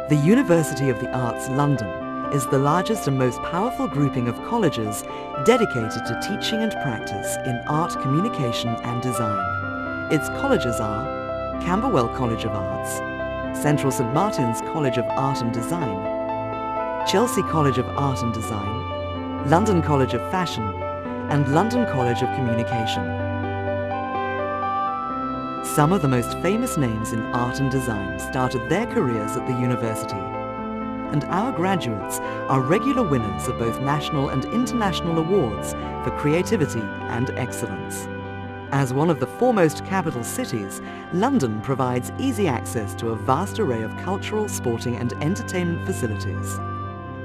The University of the Arts London is the largest and most powerful grouping of colleges dedicated to teaching and practice in art, communication and design. Its colleges are Camberwell College of Arts, Central St Martin's College of Art and Design, Chelsea College of Art and Design, London College of Fashion and London College of Communication. Some of the most famous names in art and design started their careers at the university, and our graduates are regular winners of both national and international awards for creativity and excellence. As one of the foremost capital cities, London provides easy access to a vast array of cultural, sporting and entertainment facilities.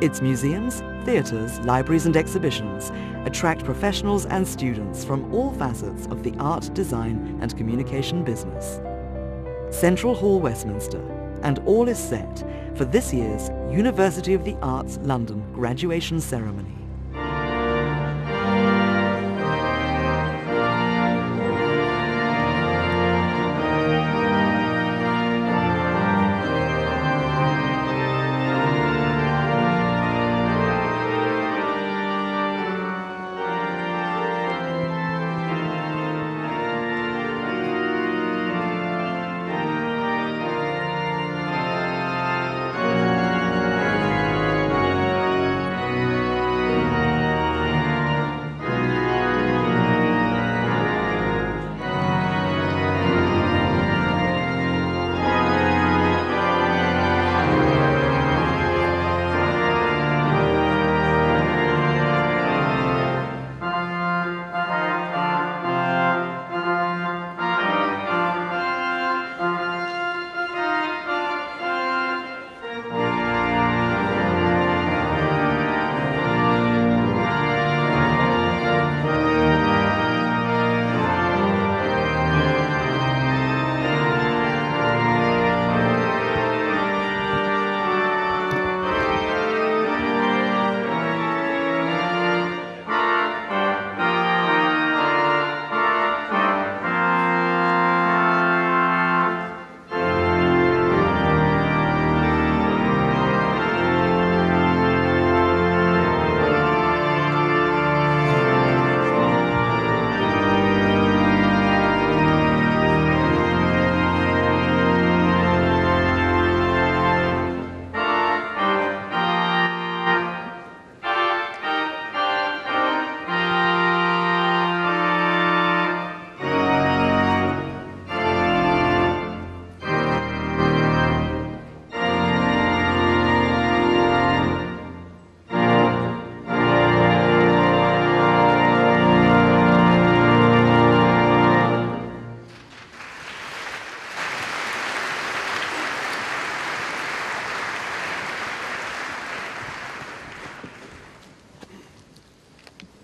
Its museums, theatres, libraries and exhibitions attract professionals and students from all facets of the art, design and communication business. Central Hall, Westminster, and all is set for this year's University of the Arts London graduation ceremony.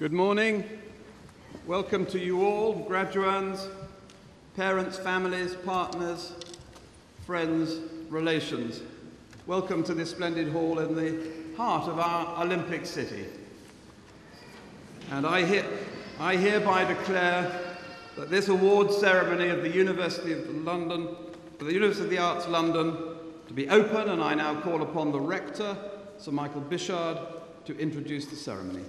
Good morning. Welcome to you all, graduands, parents, families, partners, friends, relations. Welcome to this splendid hall in the heart of our Olympic city. And I hereby declare that this awards ceremony of the University of London, for the University of the Arts London, to be open, and I now call upon the Rector, Sir Michael Bishard, to introduce the ceremony.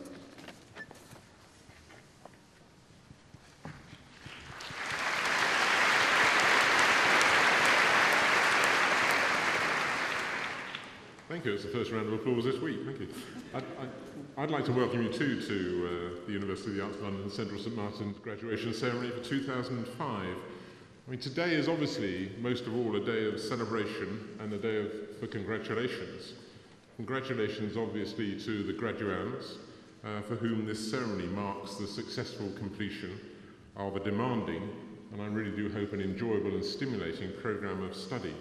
Thank you. It's the first round of applause this week. Thank you. I'd like to welcome you too to the University of the Arts London Central St Martin's graduation ceremony for 2005. I mean, today is obviously, most of all, a day of celebration and a day for congratulations. Congratulations, obviously, to the graduands, for whom this ceremony marks the successful completion of a demanding, and I really do hope an enjoyable and stimulating programme of study.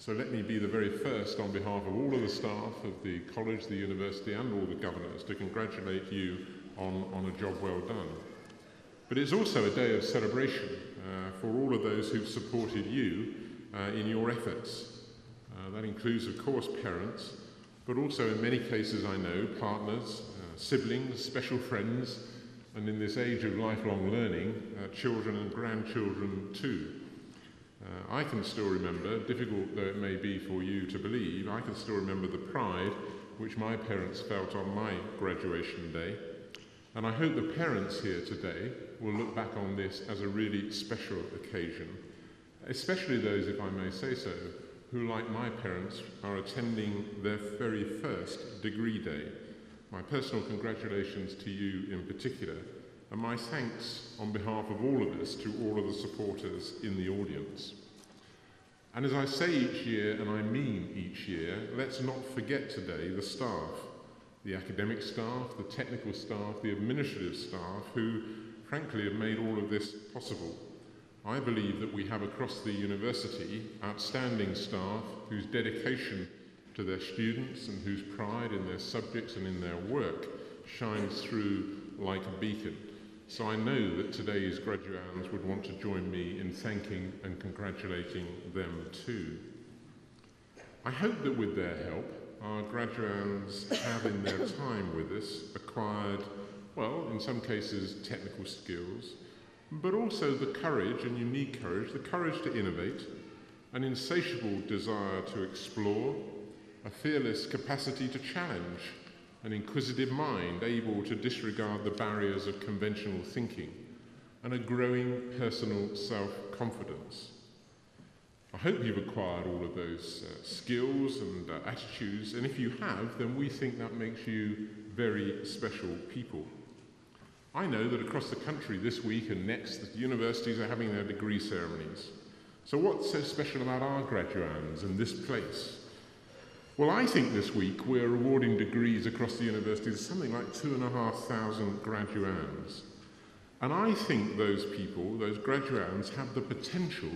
So let me be the very first, on behalf of all of the staff of the college, the university and all the governors, to congratulate you on a job well done. But it's also a day of celebration for all of those who've supported you in your efforts. That includes, of course, parents, but also in many cases I know, partners, siblings, special friends, and in this age of lifelong learning, children and grandchildren too. I can still remember, difficult though it may be for you to believe, I can still remember the pride which my parents felt on my graduation day. And I hope the parents here today will look back on this as a really special occasion, especially those, if I may say so, who, like my parents, are attending their very first degree day. My personal congratulations to you in particular, and my thanks on behalf of all of us to all of the supporters in the audience. And as I say each year, and I mean each year, let's not forget today the staff, the academic staff, the technical staff, the administrative staff, who frankly have made all of this possible. I believe that we have across the university outstanding staff whose dedication to their students and whose pride in their subjects and in their work shines through like a beacon. So I know that today's graduands would want to join me in thanking and congratulating them too. I hope that with their help, our graduands have in their time with us acquired, well, in some cases technical skills, but also the courage, and you need courage, the courage to innovate, an insatiable desire to explore, a fearless capacity to challenge, an inquisitive mind able to disregard the barriers of conventional thinking, and a growing personal self-confidence. I hope you've acquired all of those skills and attitudes, and if you have, then we think that makes you very special people. I know that across the country this week and next, the universities are having their degree ceremonies. So what's so special about our graduands and this place? Well, I think this week we're awarding degrees across the university to something like 2,500 graduands. And I think those people, those graduands, have the potential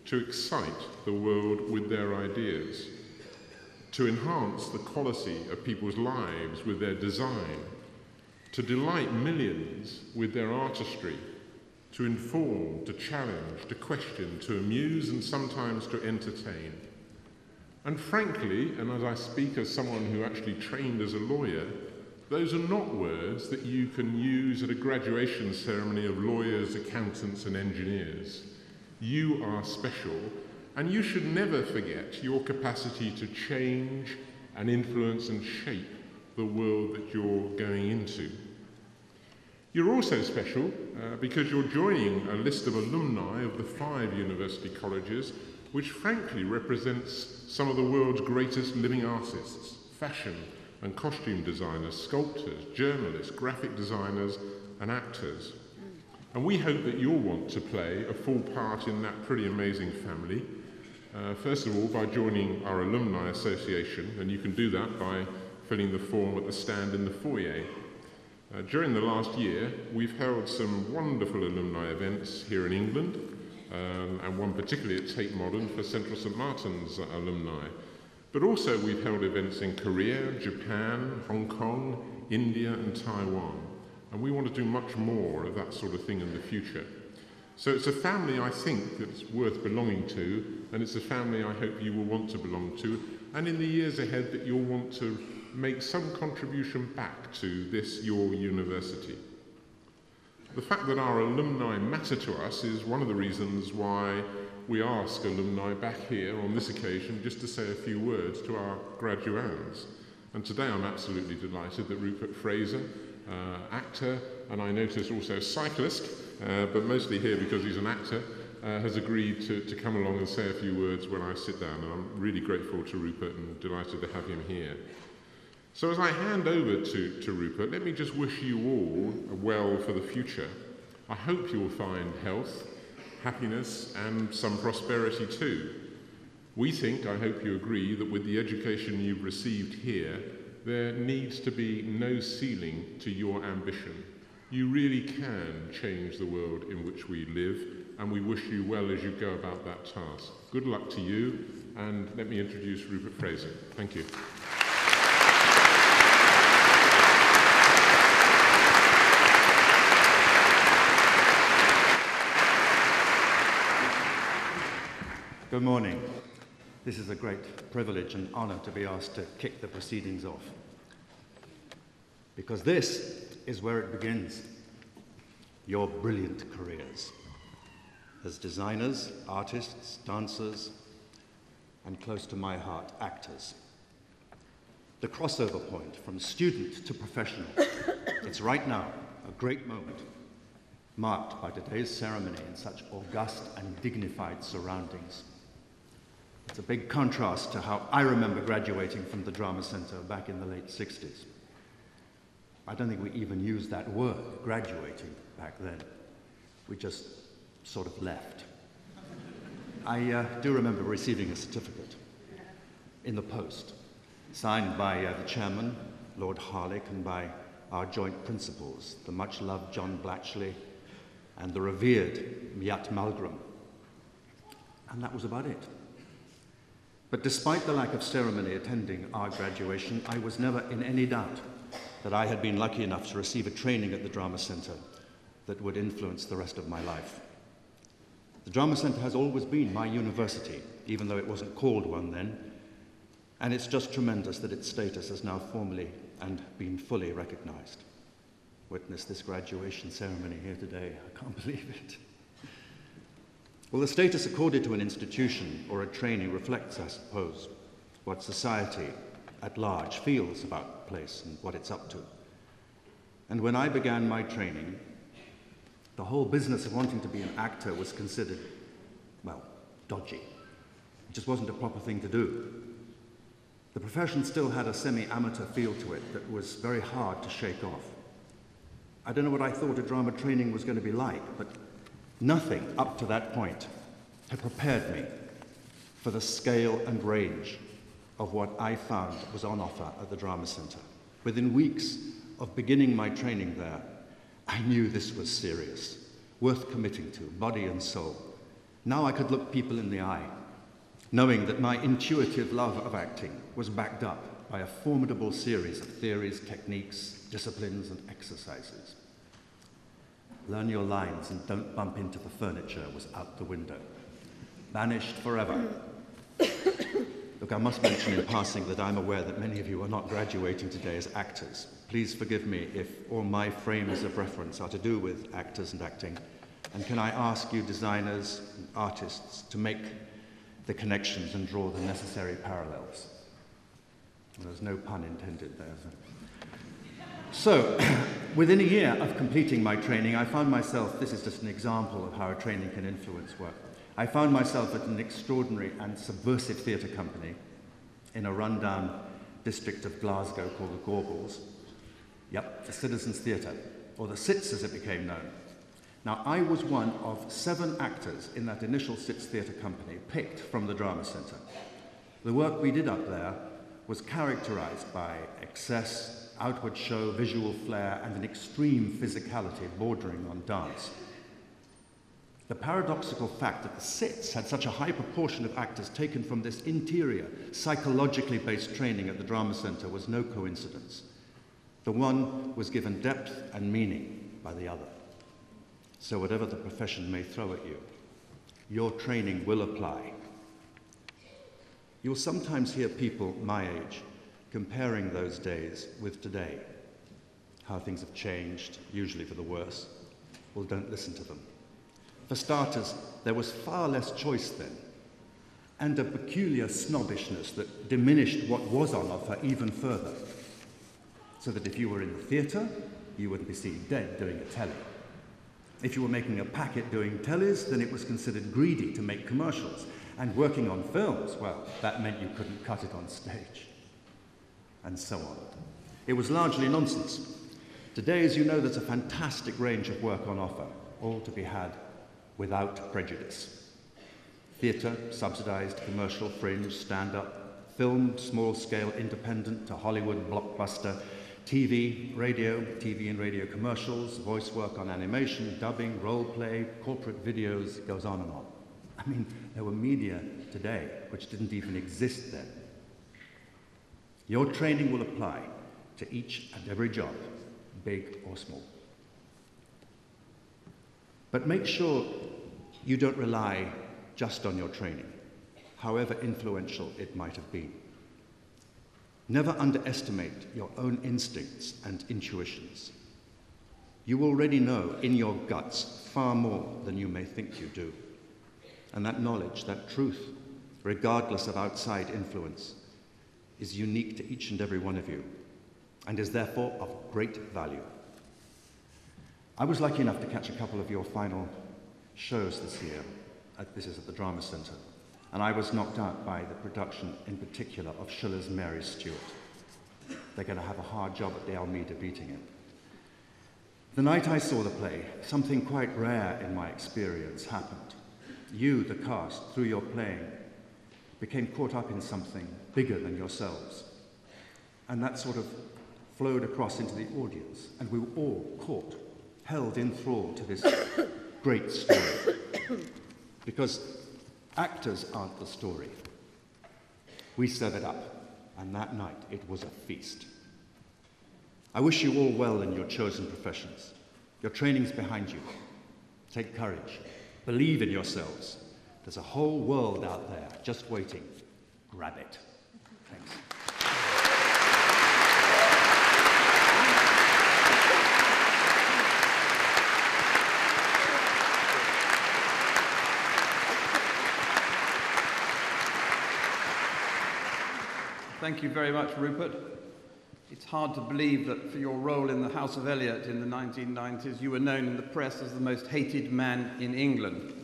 to excite the world with their ideas, to enhance the quality of people's lives with their design, to delight millions with their artistry, to inform, to challenge, to question, to amuse, and sometimes to entertain. And frankly, and as I speak as someone who actually trained as a lawyer, those are not words that you can use at a graduation ceremony of lawyers, accountants, and engineers. You are special, and you should never forget your capacity to change and influence and shape the world that you're going into. You're also special because you're joining a list of alumni of the 5 university colleges, which frankly represents some of the world's greatest living artists, fashion and costume designers, sculptors, journalists, graphic designers and actors. And we hope that you'll want to play a full part in that pretty amazing family. First of all, by joining our alumni association, and you can do that by filling the form at the stand in the foyer. During the last year, we've held some wonderful alumni events here in England, and one particularly at Tate Modern for Central St Martin's alumni. But also we've held events in Korea, Japan, Hong Kong, India and Taiwan. And we want to do much more of that sort of thing in the future. So it's a family I think that's worth belonging to, and it's a family I hope you will want to belong to, and in the years ahead that you'll want to make some contribution back to this, your university. The fact that our alumni matter to us is one of the reasons why we ask alumni back here on this occasion just to say a few words to our graduands. And today I'm absolutely delighted that Rupert Fraser, actor, and I notice also cyclist, but mostly here because he's an actor, has agreed to come along and say a few words when I sit down, and I'm really grateful to Rupert and delighted to have him here. So as I hand over to Rupert, let me just wish you all well for the future. I hope you'll find health, happiness and some prosperity too. We think, I hope you agree, that with the education you've received here, there needs to be no ceiling to your ambition. You really can change the world in which we live, and we wish you well as you go about that task. Good luck to you, and let me introduce Rupert Fraser. Thank you. Good morning. This is a great privilege and honour to be asked to kick the proceedings off. Because this is where it begins, your brilliant careers. as designers, artists, dancers, and close to my heart, actors. The crossover point from student to professional. It's right now a great moment, marked by today's ceremony in such august and dignified surroundings. It's a big contrast to how I remember graduating from the Drama Center back in the late 60s. I don't think we even used that word, graduating, back then. We just sort of left. I do remember receiving a certificate in the post, signed by the chairman, Lord Harlech, and by our joint principals, the much-loved John Blatchley and the revered Miat Malgrim. And that was about it. But despite the lack of ceremony attending our graduation, I was never in any doubt that I had been lucky enough to receive a training at the Drama Center that would influence the rest of my life. The Drama Center has always been my university, even though it wasn't called one then, and it's just tremendous that its status has now formally and been fully recognized. Witness this graduation ceremony here today. I can't believe it. Well, the status accorded to an institution or a trainee reflects, I suppose, what society at large feels about the place and what it's up to. And when I began my training, the whole business of wanting to be an actor was considered, well, dodgy. It just wasn't a proper thing to do. The profession still had a semi-amateur feel to it that was very hard to shake off. I don't know what I thought a drama training was going to be like, but nothing up to that point had prepared me for the scale and range of what I found was on offer at the Drama Center. Within weeks of beginning my training there, I knew this was serious, worth committing to, body and soul. Now I could look people in the eye, knowing that my intuitive love of acting was backed up by a formidable series of theories, techniques, disciplines, and exercises. Learn your lines and don't bump into the furniture was out the window. Vanished forever. Look, I must mention in passing that I'm aware that many of you are not graduating today as actors. Please forgive me if all my frames of reference are to do with actors and acting. And can I ask you designers and artists to make the connections and draw the necessary parallels? There's no pun intended there. So, within a year of completing my training, I found myself, this is just an example of how a training can influence work. I found myself at an extraordinary and subversive theatre company in a rundown district of Glasgow called the Gorbals. Yep, the Citizens Theatre, or the Cits as it became known. Now, I was one of 7 actors in that initial Cits Theatre company picked from the Drama Centre. The work we did up there was characterised by excess, outward show, visual flair, and an extreme physicality bordering on dance. The paradoxical fact that the Cits had such a high proportion of actors taken from this interior, psychologically based training at the Drama Centre was no coincidence. The one was given depth and meaning by the other. So whatever the profession may throw at you, your training will apply. You'll sometimes hear people my age comparing those days with today, how things have changed, usually for the worse. Well, don't listen to them. For starters, there was far less choice then, and a peculiar snobbishness that diminished what was on offer even further. So that if you were in the theatre, you wouldn't be seen dead doing a telly. If you were making a packet doing tellies, then it was considered greedy to make commercials. And working on films, well, that meant you couldn't cut it on stage. And so on. It was largely nonsense. Today, as you know, there's a fantastic range of work on offer, all to be had without prejudice. Theatre, subsidised, commercial, fringe, stand-up, film, small-scale, independent to Hollywood blockbuster, TV and radio commercials, voice work on animation, dubbing, role play, corporate videos, it goes on and on. I mean, there were media today which didn't even exist then. Your training will apply to each and every job, big or small. But make sure you don't rely just on your training, however influential it might have been. Never underestimate your own instincts and intuitions. You already know in your guts far more than you may think you do. And that knowledge, that truth, regardless of outside influence, is unique to each and every one of you, and is therefore of great value. I was lucky enough to catch a couple of your final shows this year. This is at the Drama Centre. And I was knocked out by the production, in particular, of Schiller's Mary Stuart. They're going to have a hard job at the Almeida beating it. The night I saw the play, something quite rare in my experience happened. You, the cast, through your playing, became caught up in something bigger than yourselves. And that sort of flowed across into the audience, and we were all caught, held in thrall to this great story. Because actors aren't the story. We serve it up, and that night it was a feast. I wish you all well in your chosen professions. Your training's behind you. Take courage. Believe in yourselves. There's a whole world out there just waiting. Grab it. Thanks. Thank you very much, Rupert. It's hard to believe that for your role in the House of Eliot in the 1990s, you were known in the press as the most hated man in England.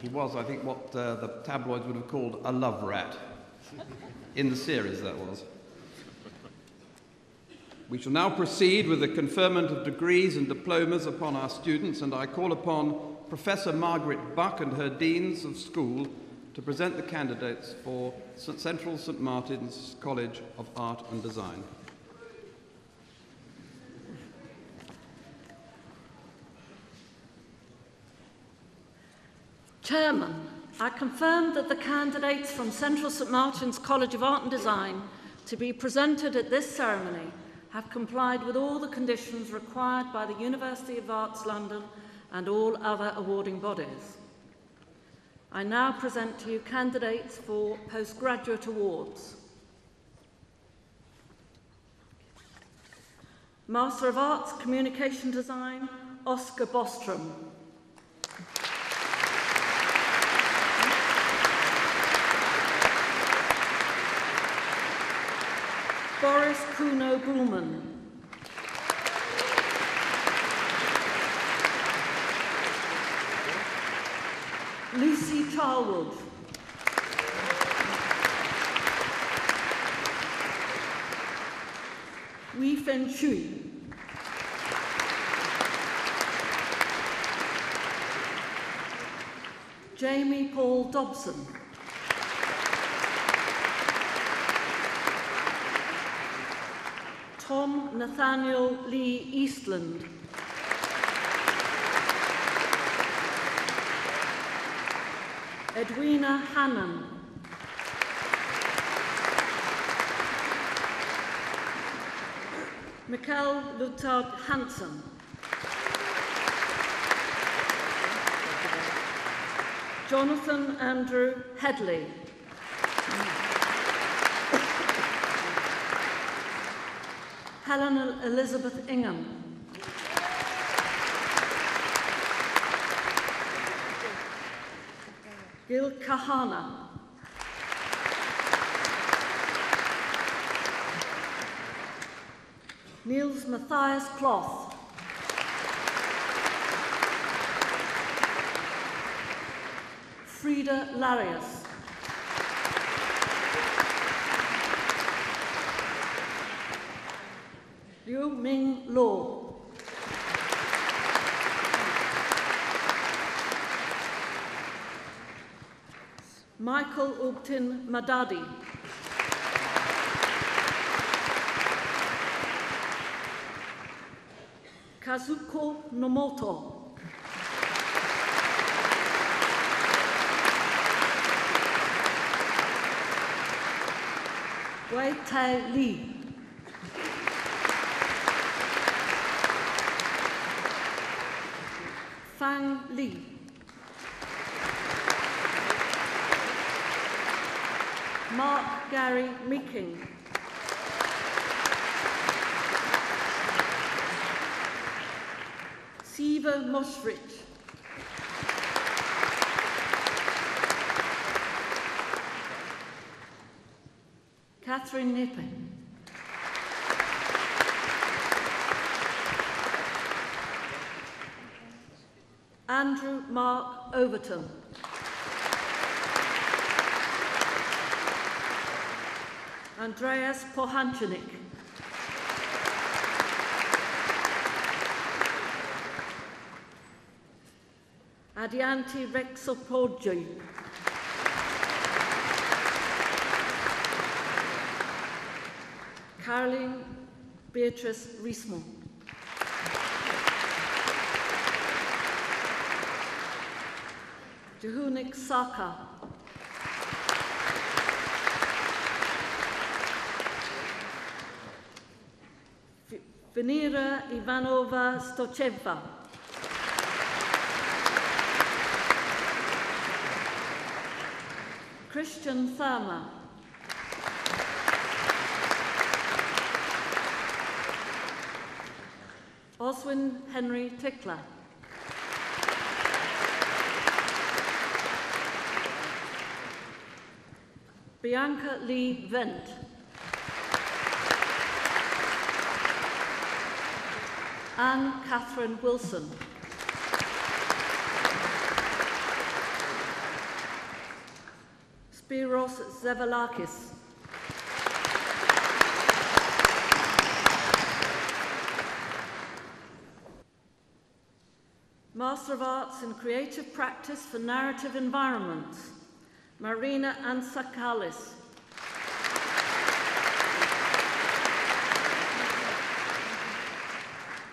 He was, I think, what the tabloids would have called a love rat. In the series, that was. We shall now proceed with the conferment of degrees and diplomas upon our students, and I call upon Professor Margaret Buck and her Deans of School to present the candidates for Central St Martin's College of Art and Design. Chairman, I confirm that the candidates from Central St Martin's College of Art and Design to be presented at this ceremony have complied with all the conditions required by the University of Arts London and all other awarding bodies. I now present to you candidates for postgraduate awards. Master of Arts, Communication Design, Oscar Bostrom. Boris Kuno-Buhlmann. Lucy Charlwood. Wei Fen Shui. Jamie Paul Dobson. Tom Nathaniel Lee Eastland. Edwina Hannon. Mikkel Lutag Hansen. Jonathan Andrew Headley. Helen Elizabeth Ingham. Gil Kahana. Niels Matthias Cloth. Frida Larius. Liu Ming Luo. Michael Ubtin Madadi. Kazuko Nomoto. Wei Tai Li. Fang Li. Mark Gary Meeking. Siva Mosrich. Catherine Nipping. Andrew Mark Overton. Andreas Pohanchanik. Adianti Rexopodji. Caroline Beatrice Riesman. Jehunik Saka. Venera Ivanova Stocheva. Christian Tharma. Oswin Henry Tickler. Bianca Lee Vent. Anne Catherine Wilson. Spiros Zevalakis. Master of Arts in Creative Practice for Narrative Environments, Marina Ansakalis.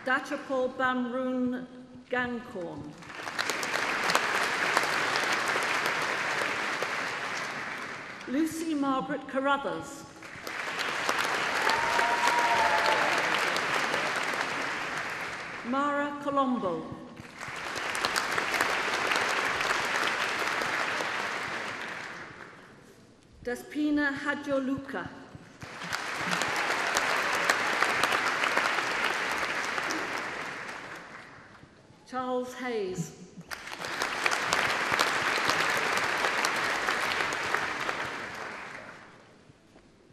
Dachapol Bamroon Gangkorn. Lucy Margaret Carruthers. Mara Colombo. Despina Hadjoluka. Charles Hayes.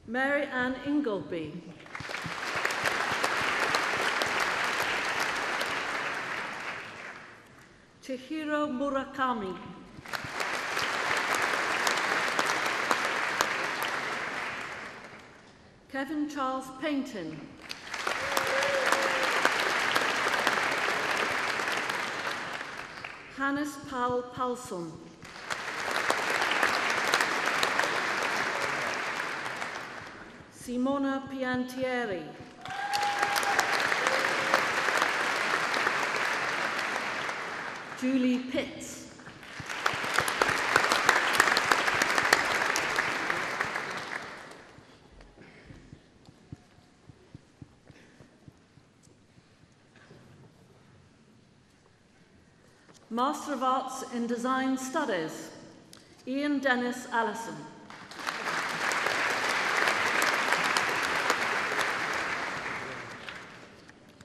Mary Ann Ingleby. Chihiro Murakami. Kevin Charles Painton. Hannes Paul Paulson. Simona Piantieri. Julie Pitts. Master of Arts in Design Studies, Ian Dennis Allison.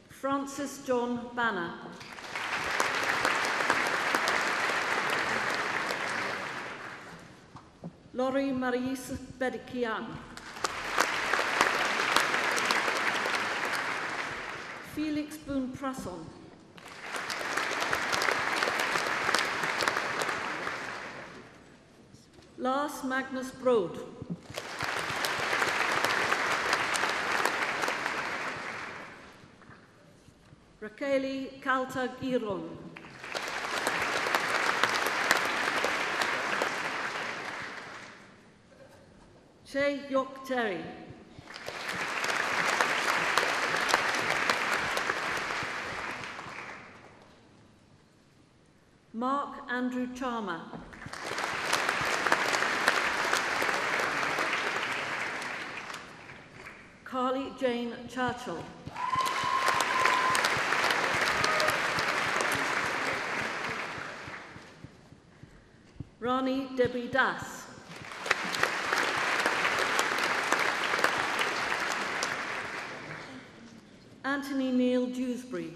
Francis John Banner. Laurie Marie Bedikian. Felix Boone-Prasson. Lars Magnus Brode. Raqueli Caltagiron. Che Yok Terry. Mark Andrew Charmer. Carly Jane Churchill. Rani Debbie Das. Anthony Neil Dewsbury.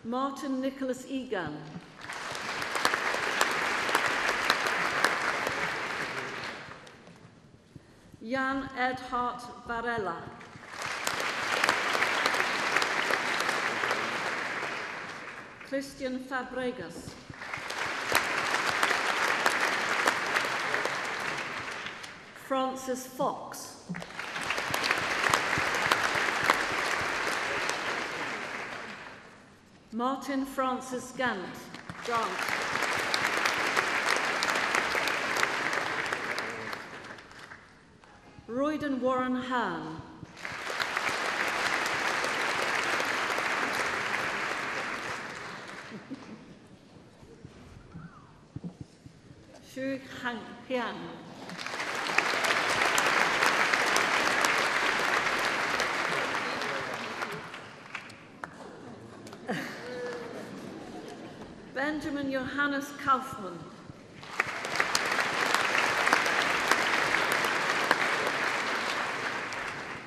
Martin Nicholas Egan. Jan Edhard Varela. Christian Fabregas. Francis Fox. Martin Francis Grant. Royden Warren Hahn. Xu Hangpian. Benjamin Johannes Kaufmann.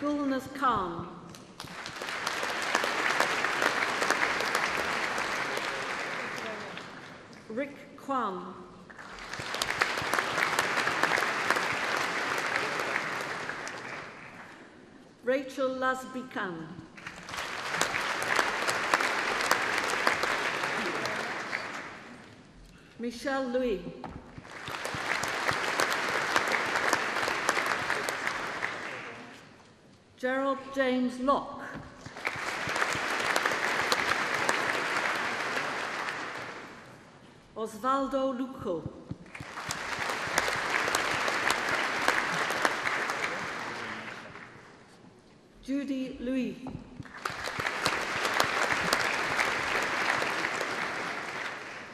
Gulnaz Khan. Rick Kwan. Rachel Lasbikan. Michelle Louis. Gerald James Locke. Osvaldo Luco. Judy Louis.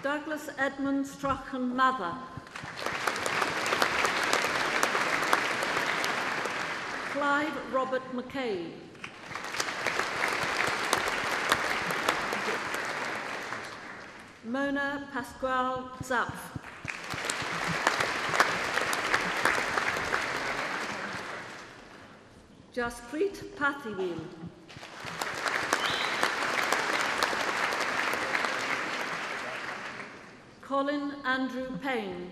Douglas Edmund Strachan Mather. Clive Robert McCabe. Mona Pascual Zapf. Jaspreet Pathiweel. Colin Andrew Payne.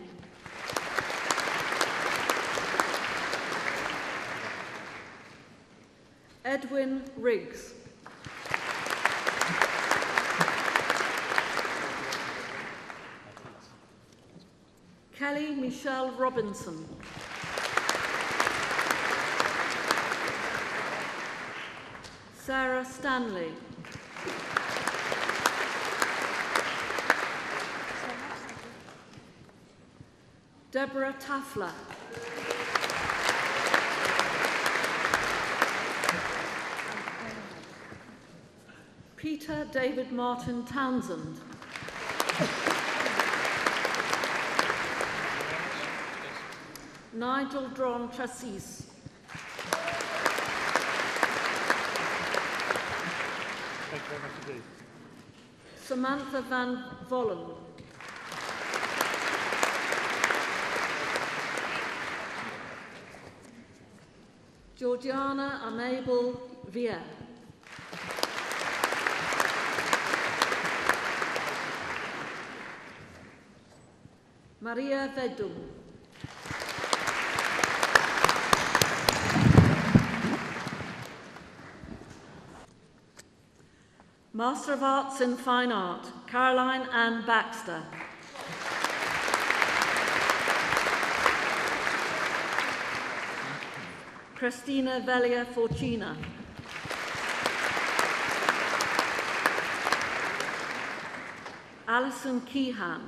Edwin Riggs. Kelly Michelle Robinson. Sarah Stanley. Deborah Tafler. Peter David Martin Townsend. Nigel Dron Trassis. Samantha Van Vollen. Georgiana Amable Via. Maria Vedum. Master of Arts in Fine Art, Caroline Ann Baxter. Christina Velia Forcina. Alison Keehan.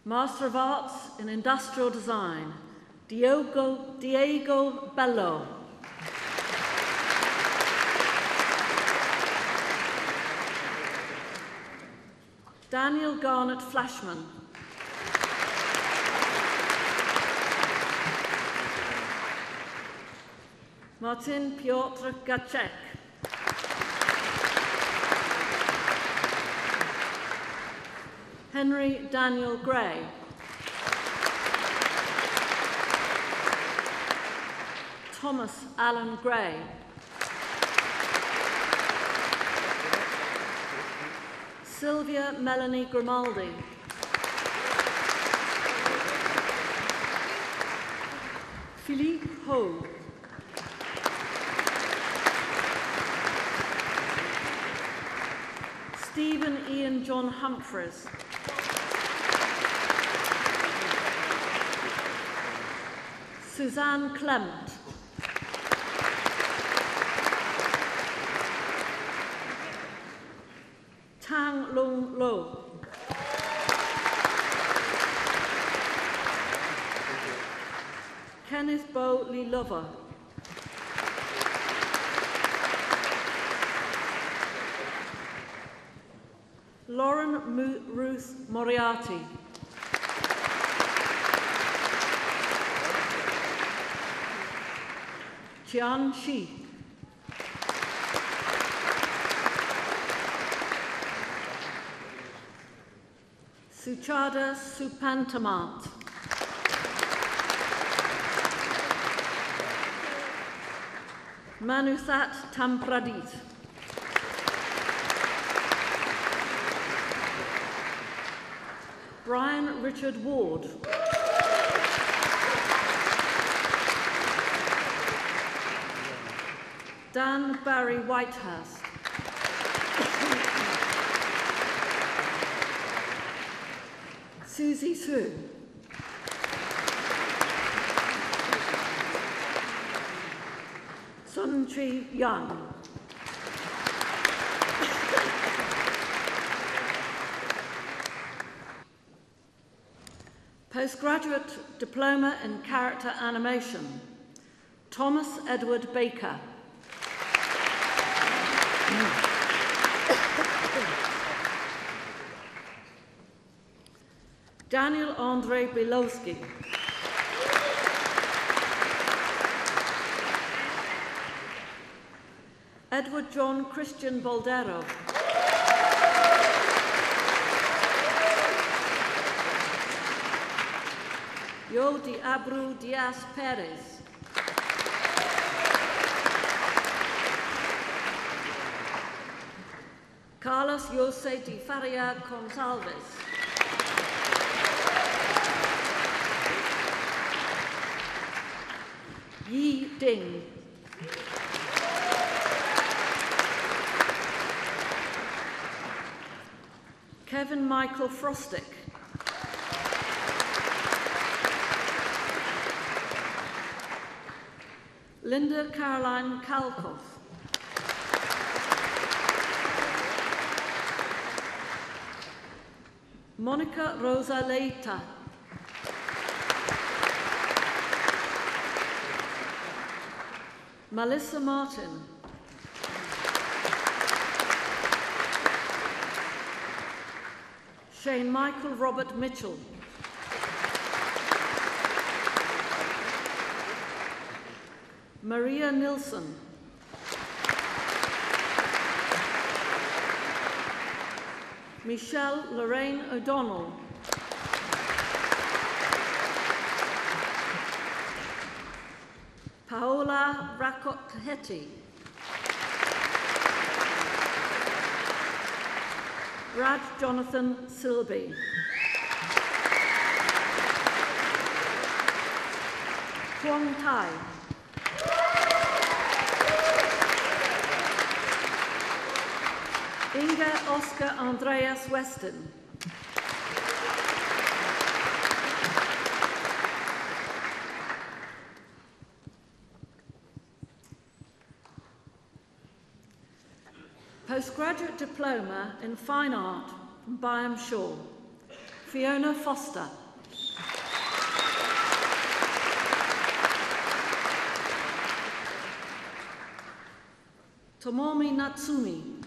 Master of Arts in Industrial Design, Diego Bello. Daniel Garnett Flashman. Martin Piotr Gacek. Henry Daniel Gray. Thomas Allen Gray. Sylvia Melanie Grimaldi. Philippe Ho. Stephen Ian John Humphreys. Suzanne Clement. Tang Lung Lo. Kenneth Bo Lee Lover. Lauren Ruth Moriarty. Jian Shi. Suchada Supantamant. Manuthat Tampradit. Brian Richard Ward. Dan Barry Whitehurst. Susie Su. Sun Chi Yang. Postgraduate Diploma in Character Animation, Thomas Edward Baker. Daniel Andre Bilowski. Edward John Christian Boldero. Yo Di Abreu Diaz Perez. Carlos Jose Di Faria Gonçalves. Yi Ding. Kevin Michael Frostick. Linda Caroline Kalkoff. Monica Rosa Leita. Melissa Martin. Shane Michael Robert Mitchell. Maria Nilsson. Michelle Lorraine O'Donnell. Paola Rakot-Hetty. Brad Jonathan Silby. Huang Tai. Inga Oscar Andreas Weston. Postgraduate Diploma in Fine Art from Byam Shaw, Fiona Foster. Tomomi Natsumi.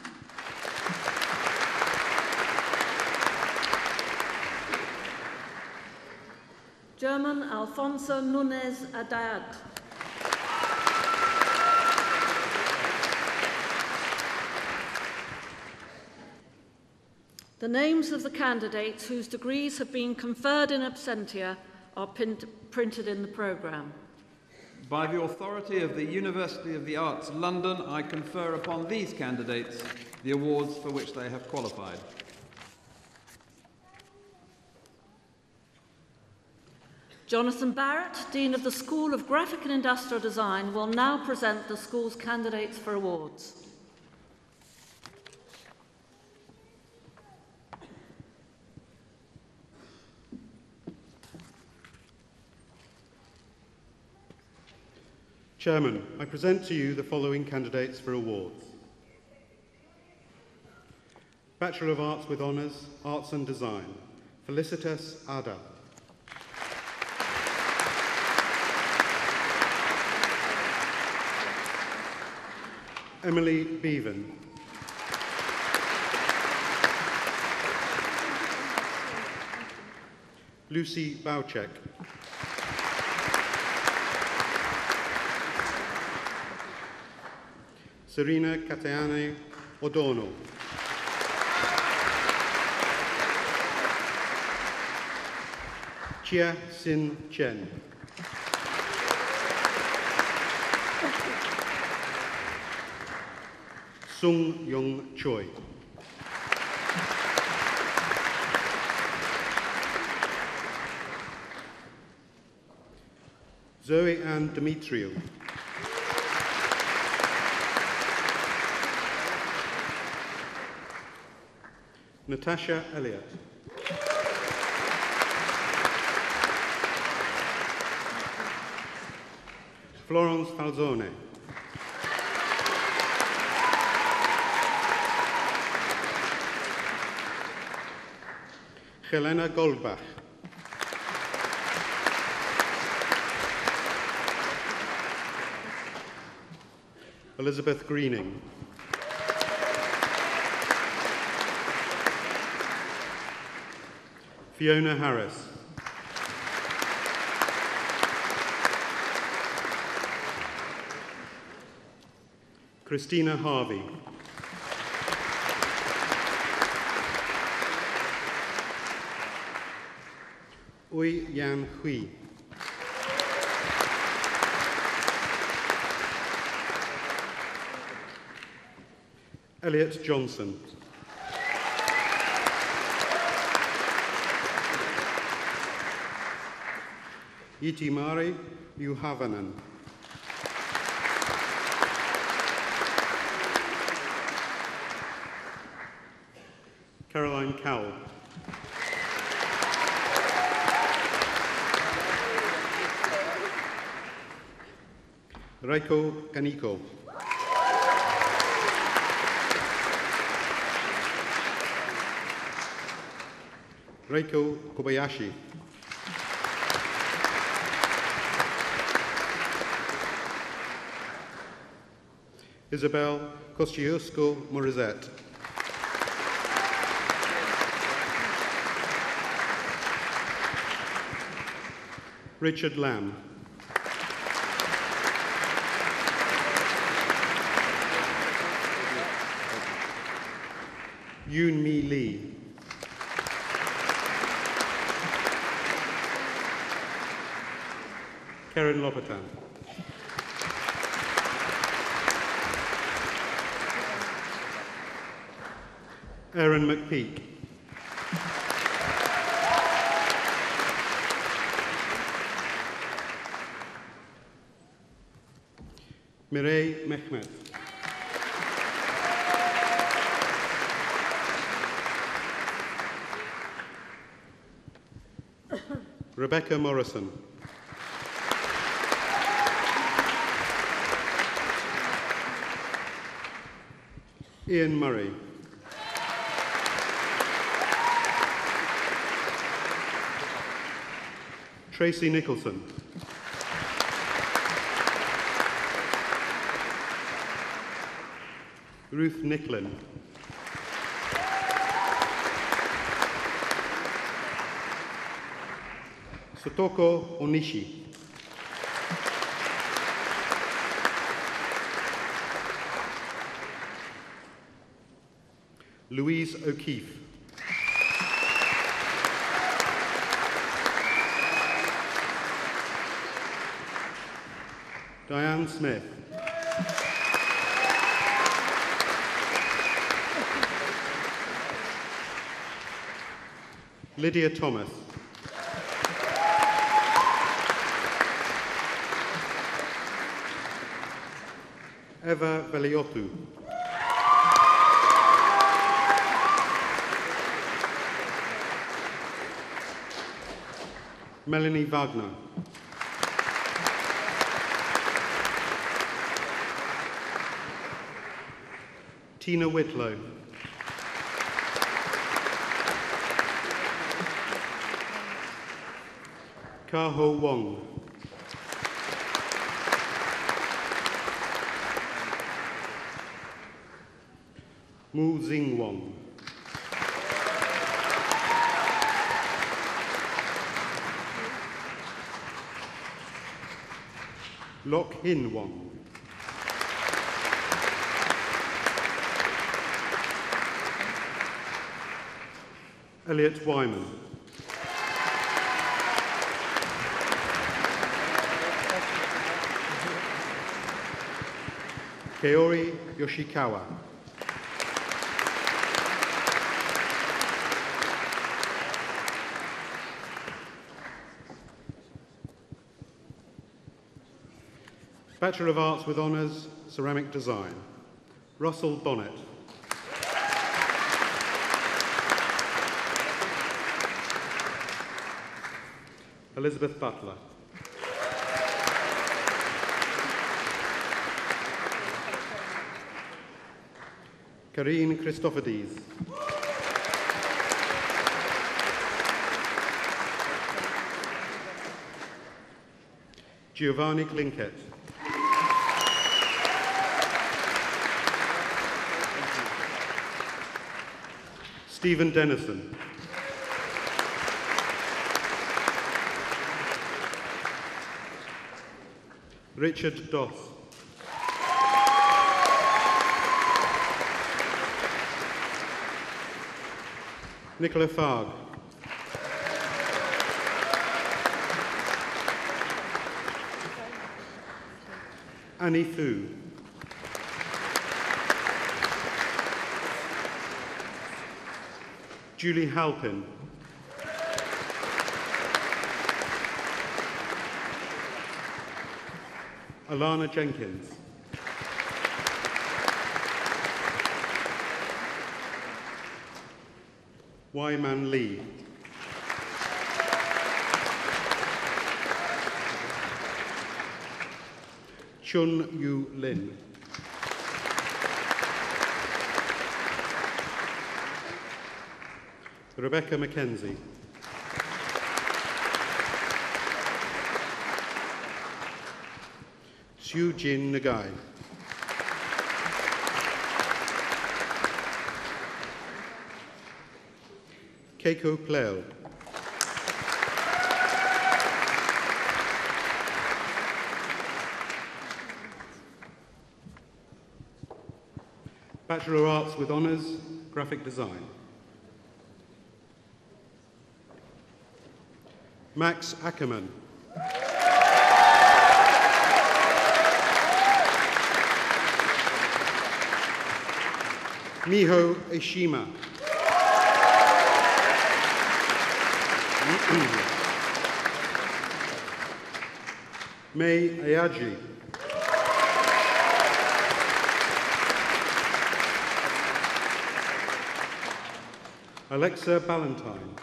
German Alfonso Nunez Adad. The names of the candidates whose degrees have been conferred in absentia are printed in the programme. By the authority of the University of the Arts, London, I confer upon these candidates the awards for which they have qualified. Jonathan Barrett, Dean of the School of Graphic and Industrial Design, will now present the school's candidates for awards. Chairman, I present to you the following candidates for awards. Bachelor of Arts with Honours, Arts and Design, Felicitas Ada. Emily Bevan. Lucy Bauchek. Serena Kateane O'Donnell. Chia Sin Chen. Sung Yong Choi. Zoe Ann Demetriou. Natasha Elliott. Florence Falzone. Helena Goldbach. Elizabeth Greening. Fiona Harris. Christina Harvey. Ui Yan Hui. Elliot Johnson. Itimari Yuhavanan. Caroline Cowell. Reiko Kaniko. Reiko Kobayashi. Isabel Kosciusko-Morizet. Richard Lamb. Yoon Mi Lee. Karen Lopetan. Aaron McPeak. Mireille Mehmet. Rebecca Morrison. Ian Murray. Tracy Nicholson. Ruth Nicklin. Sotoko Onishi. Louise O'Keefe. Diane Smith. Lydia Thomas. Eva Veliotou. Melanie Wagner. Tina Whitlow. Ka-ho Wong. Mu Xing Wong. Lok Hin Wong. Elliot Wyman. Kaori Yoshikawa. Bachelor of Arts with Honours, Ceramic Design. Russell Bonnet. Elizabeth Butler. Karine Christophides. Giovanni Klinkett. Stephen Dennison. Richard Doss. Nicola Farg. Annie Fu. Julie Halpin. Alana Jenkins. Wyman Lee. Chun Yu Lin. Rebecca Mackenzie. Sue Jin Nagai. Keiko Plel. Bachelor of Arts with Honours, Graphic Design. Max Ackerman. Miho Eshima. May Ayaji. Alexa Ballantyne.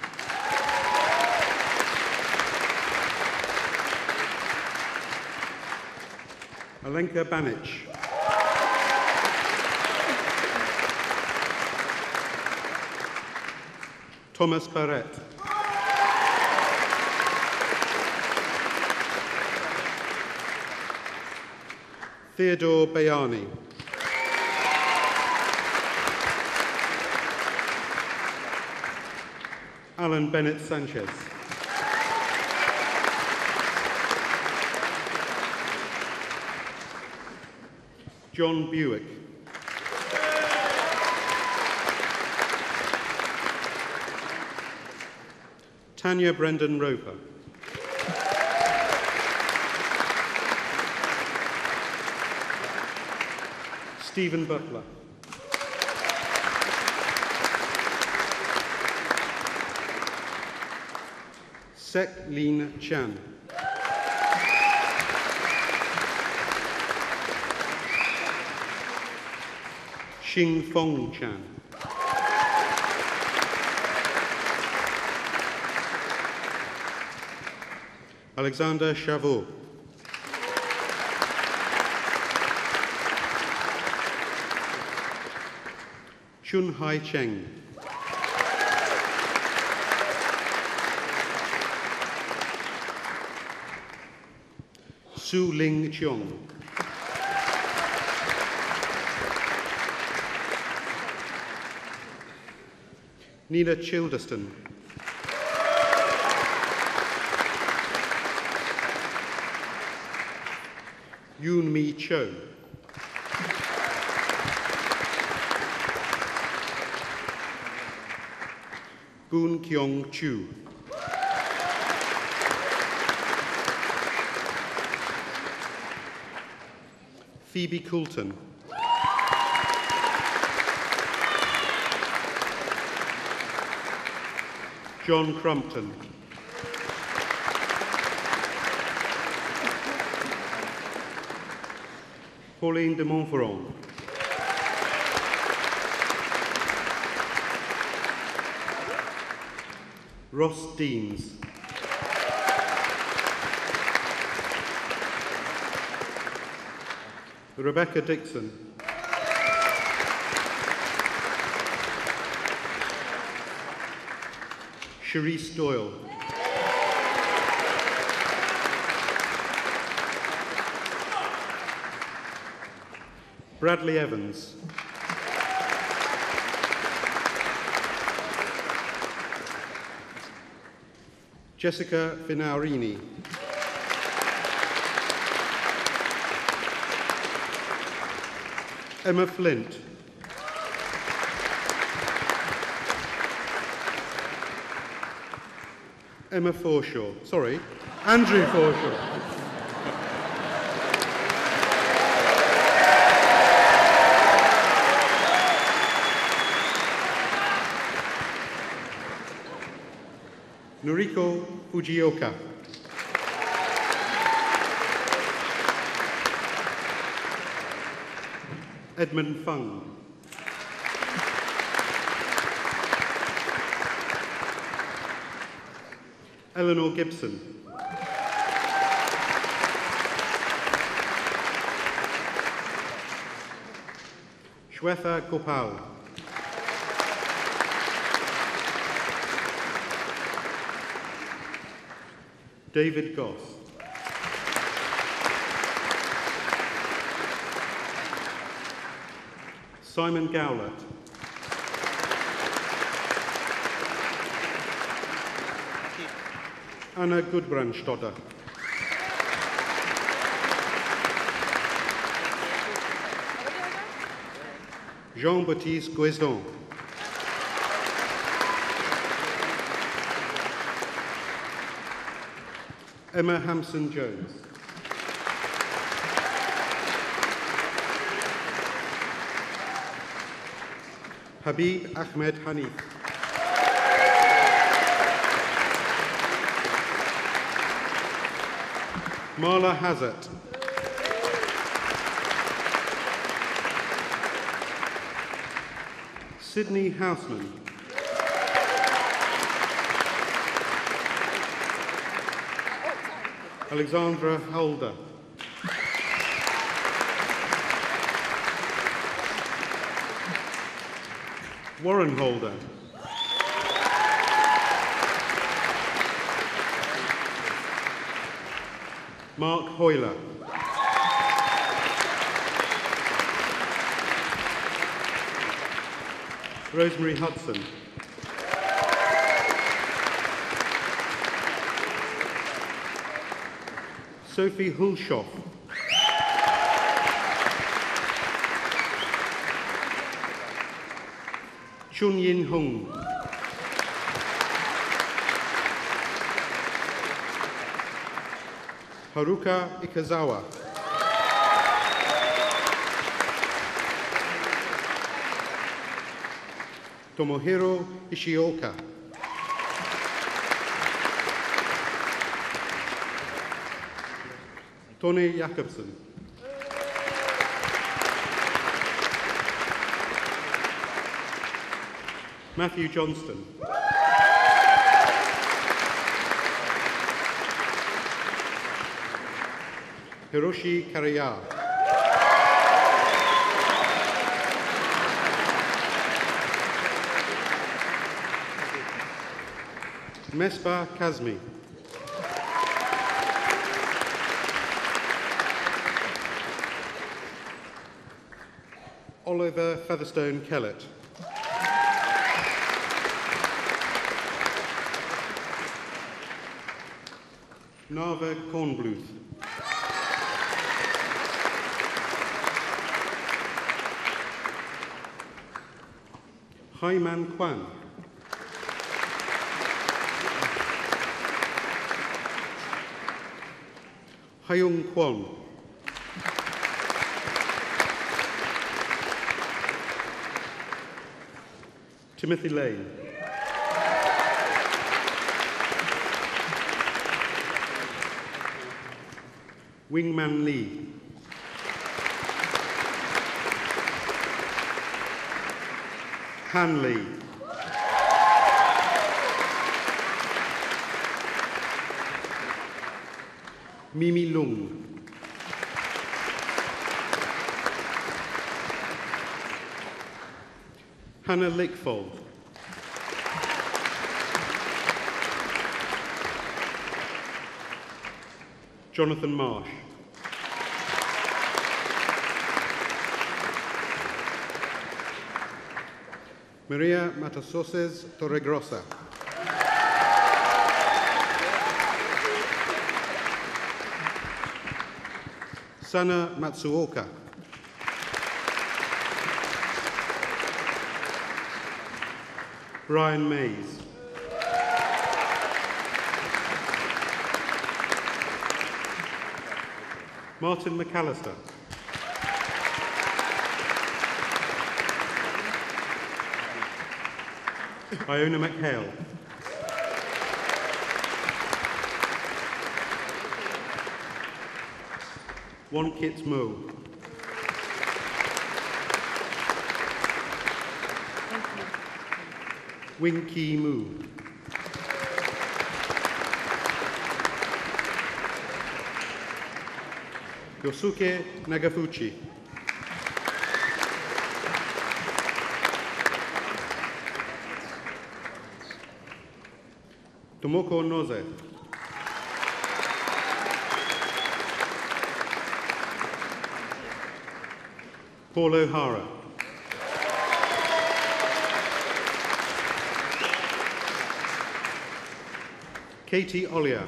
Alenka Banich. Thomas Barrett. Theodore Bayani. Alan Bennett Sanchez. John Buick. Tanya Brendan Roper. Stephen Butler. Sek Lin Chan. Xing Fong Chan. Alexander Chavot. Chun Hai Cheng. Su Ling Cheong. Nina Childerston. Yoon Mi Cho. Boon Kyong Chu. Phoebe Coulton. John Crumpton. Pauline de Montferrand. Ross Deans. Rebecca Dixon. Cherise Doyle. Bradley Evans. Jessica Finaurini. Emma Flint. Emma Forshaw. Sorry, Andrew Forshaw. Noriko Fujioka. Edmund Fung. Eleanor Gibson. Shwetha Gopal. David Goss. Simon Gowlett. Anna Gudbrandstotter. Jean-Baptiste Guesdon. Emma Hampson-Jones. Habib Ahmed Hanif. Marla Hazard. Sydney Houseman. Alexandra Holder. Warren Holder. Mark Hoyler. Rosemary Hudson. Sophie Hulshoff. Chun Yin Hung. Haruka Ikazawa. Tomohiro Ishioka. Tony Jakobsen. Matthew Johnston. Hiroshi Karaya. Mesbah Kazmi. Oliver Featherstone Kellett. Narva Kornbluth. Haiman Kwan. Hyung Kwon. Timothy Lane. Wingman Lee. Han Lee. Mimi Lung. Hannah Lickfold. Jonathan Marsh. Maria Matasoses Torregrosa. Sana Matsuoka. Ryan Mays. Martin McAllister. Iona McHale. One Kit Mo. Wing Ki Moo. Yosuke Nagafuchi. Tomoko Noze. Paul O'Hara. Katie Ollier.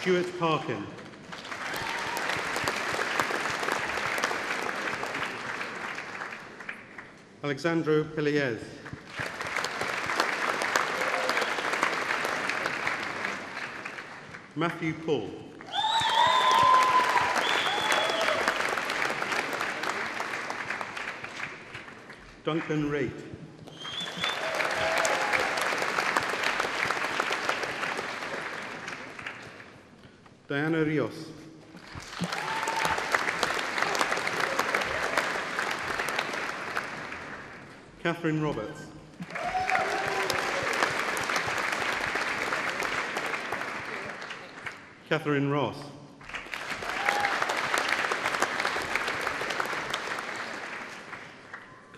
Stuart Parkin. Alexandro Peliez. Matthew Paul. Duncan Raitt. Diana Rios. Catherine Roberts. Catherine Ross.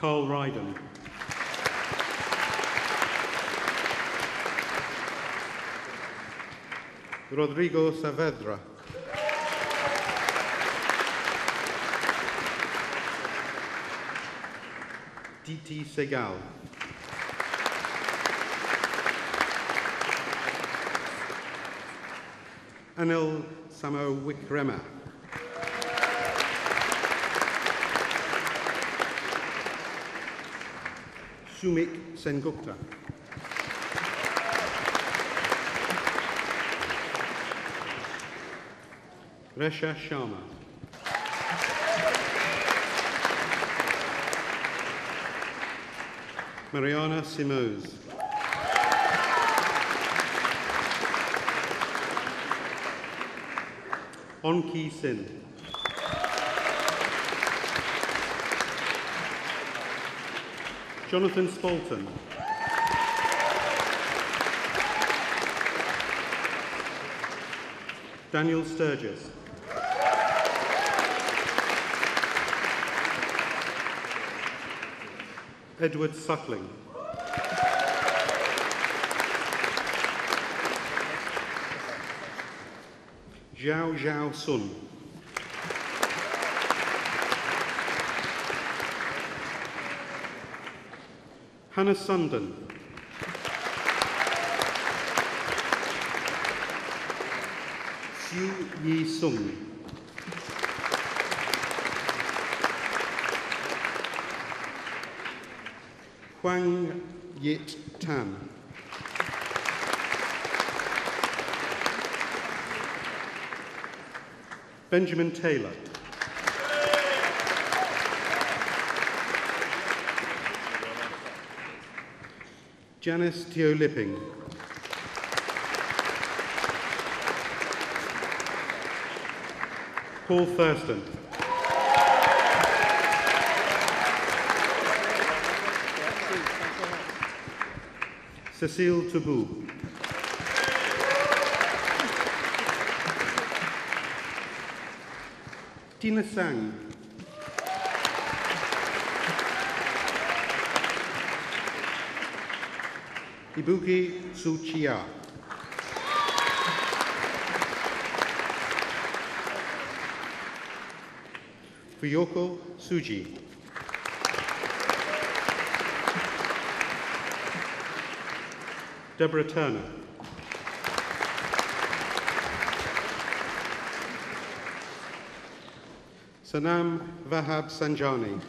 Carl Ryden. Rodrigo Saavedra. Diti Segal. Anil Samowikrema. Sumik Sengupta. Resha Sharma. Mariana Simoes. On Ki Sin. Jonathan Spalton. Daniel Sturgis. Edward Suckling. Zhao Sun. Hannah Sundon. Xu Yi Sung. Huang Yit Tan. Benjamin Taylor. Janice Teo Lipping. Paul Thurston. Cecile Tabou. Tina Sang. Ibuki Suchiya. Fuyoko Suji. Deborah Turner. Sanam Vahab Sanjani.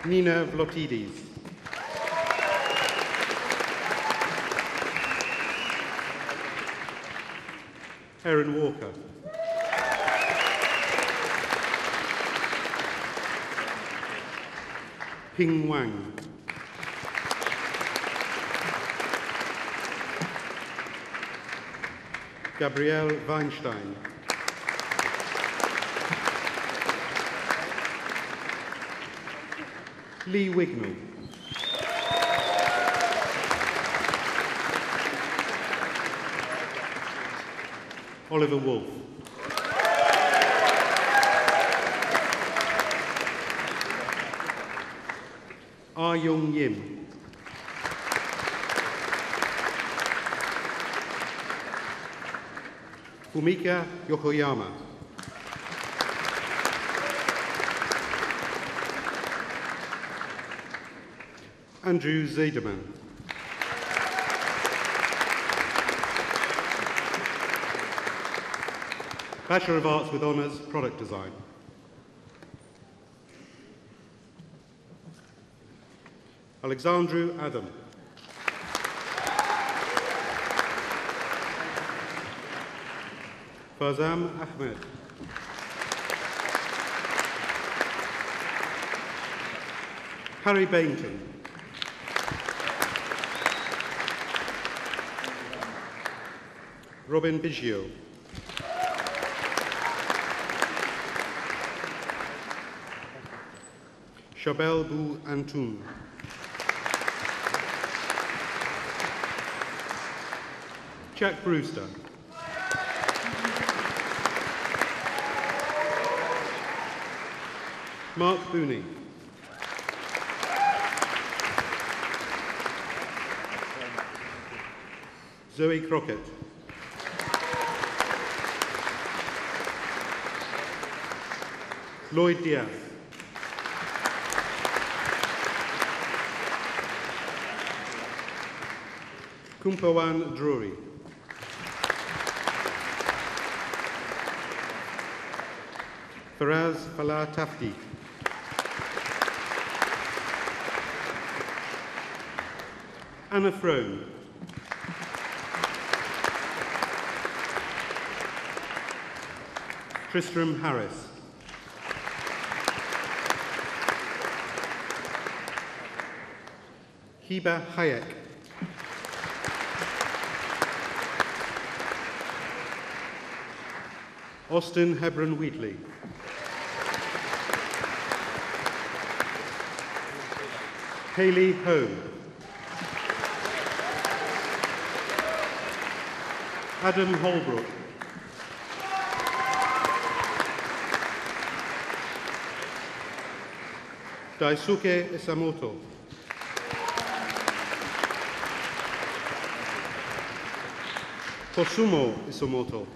Nina Vlotidis. Erin Walker. Ping Wang. Gabrielle Weinstein. Lee Wignall. Oliver Wolf. Ah Young Yim. Fumika Yokoyama. Andrew Zederman. Bachelor of Arts with Honours, Product Design. Alexandru Adam. Fazam Ahmed. Harry Bainton. Robin Biggio. Chabelle Bou Antoun. Jack Brewster. Mark Booney. Zoe Crockett. Lloyd Diaz. Kumpawan Drury. Faraz Falah Tafti. Anna Frome. Tristram Harris. Hiba Hayek. Austin Hebron Wheatley. Hayley Home. Adam Holbrook. Daisuke Isamoto. Kosumo Isamoto.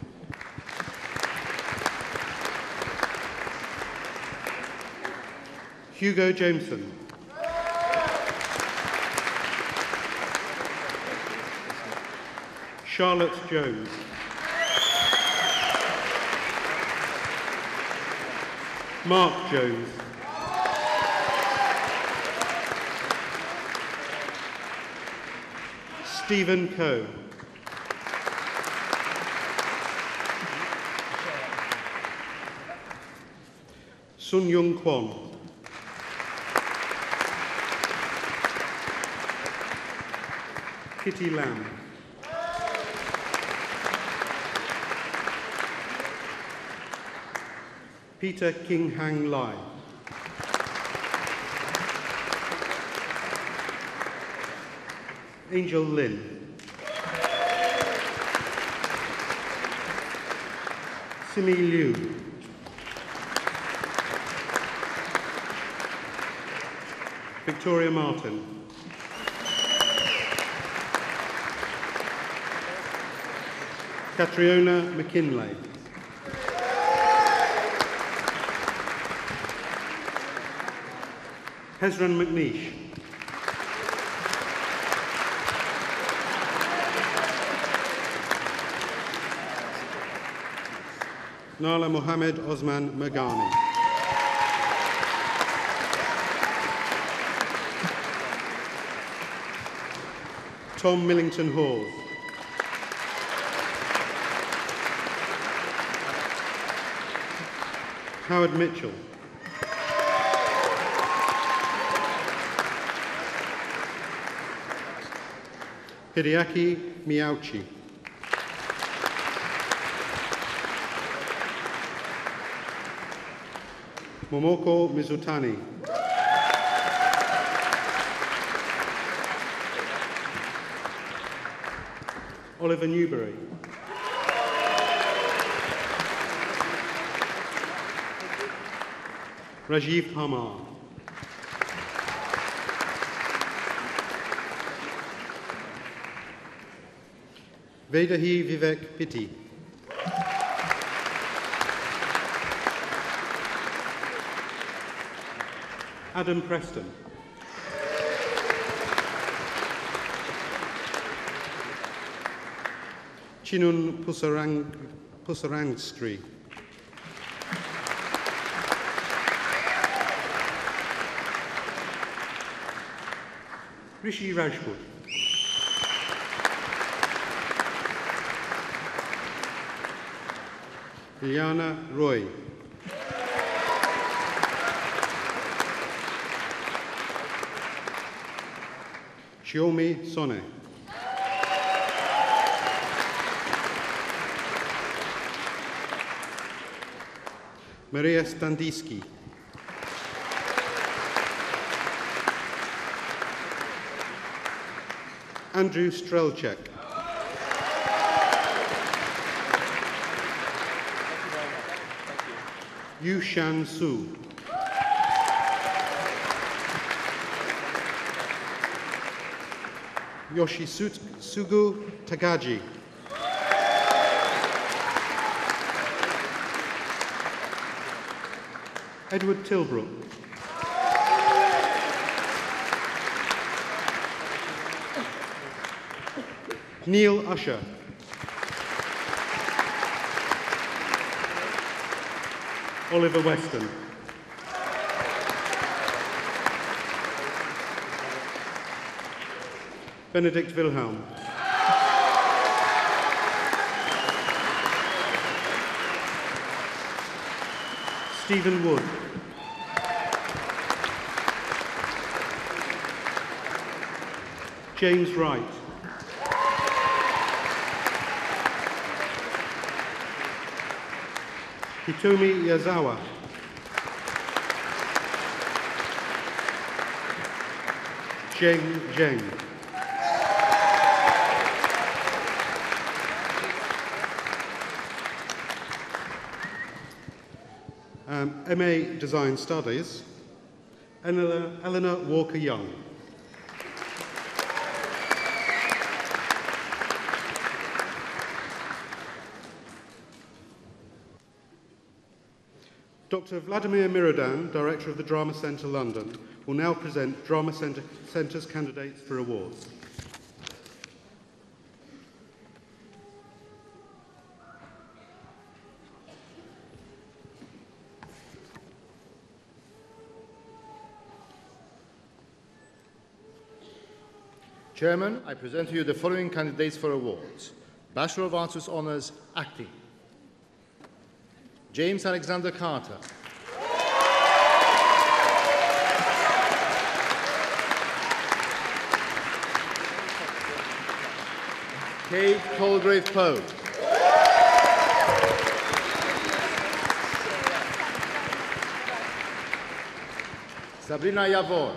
Hugo Jameson. Charlotte Jones. Mark Jones. Stephen Coe. Sun Young Kwon. Kitty Lamb. Peter King Hang Lai. Angel Lin. Simi Liu. Victoria Martin. Catriona McKinlay. Hezron McNeish. Nala Mohammed Osman Magani. Tom Millington Hall. Howard Mitchell. Hideaki Miyauchi. Momoko Mizutani. Oliver Newberry. Rajiv Parmar. Vedahi Vivek Pitti. Adam Preston. Chinun Pusarangstri. Rishi Rajput. Liana Roy. Shiomi Sone. Maria Standiski. Andrew Strelchek. Yu Shan Su. Yoshisugu Tagaji. Edward Tilbrook. Neil Usher. Oliver Weston. Benedict Wilhelm. Stephen Wood. James Wright. Hitomi Yazawa. Zheng Zheng. MA Design Studies, Eleanor Walker-Young. Dr. Vladimir Miradan, Director of the Drama Centre London, will now present Drama Centre's candidates for awards. Chairman, I present to you the following candidates for awards. Bachelor of Arts with Honours, Acting. James Alexander Carter. Kate Colgrave Poe. Sabrina Yavor.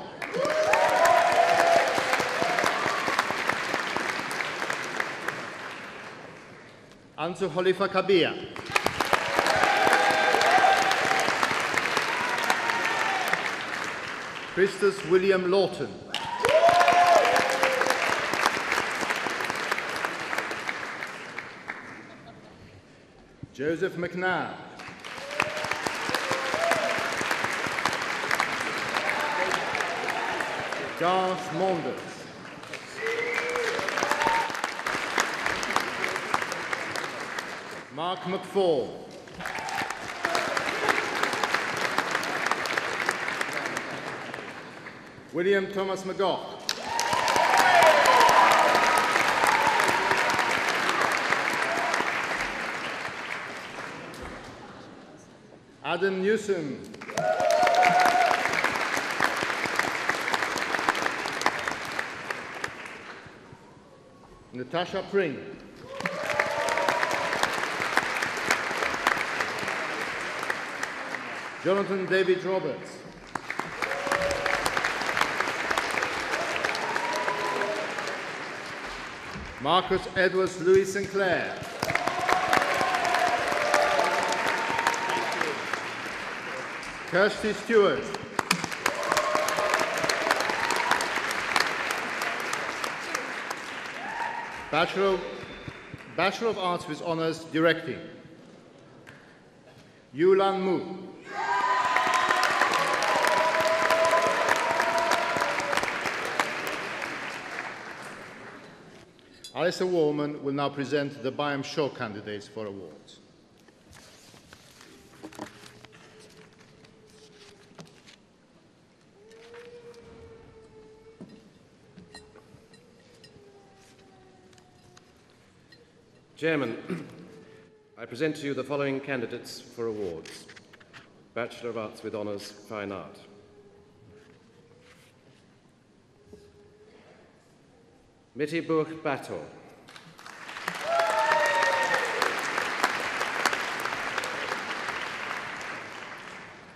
Ansu Holifa Kabia. Christus William Lawton. Joseph McNabb. Garth Maunders. Mark McFall. William Thomas McGough. Adam Newsom. Natasha Pring. Jonathan David Roberts. Marcus Edwards Louis Sinclair. Kirsty Stewart. Bachelor of Arts with Honours, Directing. Yulan Mu. Alistair Warman will now present the Byam Shaw candidates for awards. Chairman, I present to you the following candidates for awards. Bachelor of Arts with Honours, Fine Art. Mitty Buch Bator.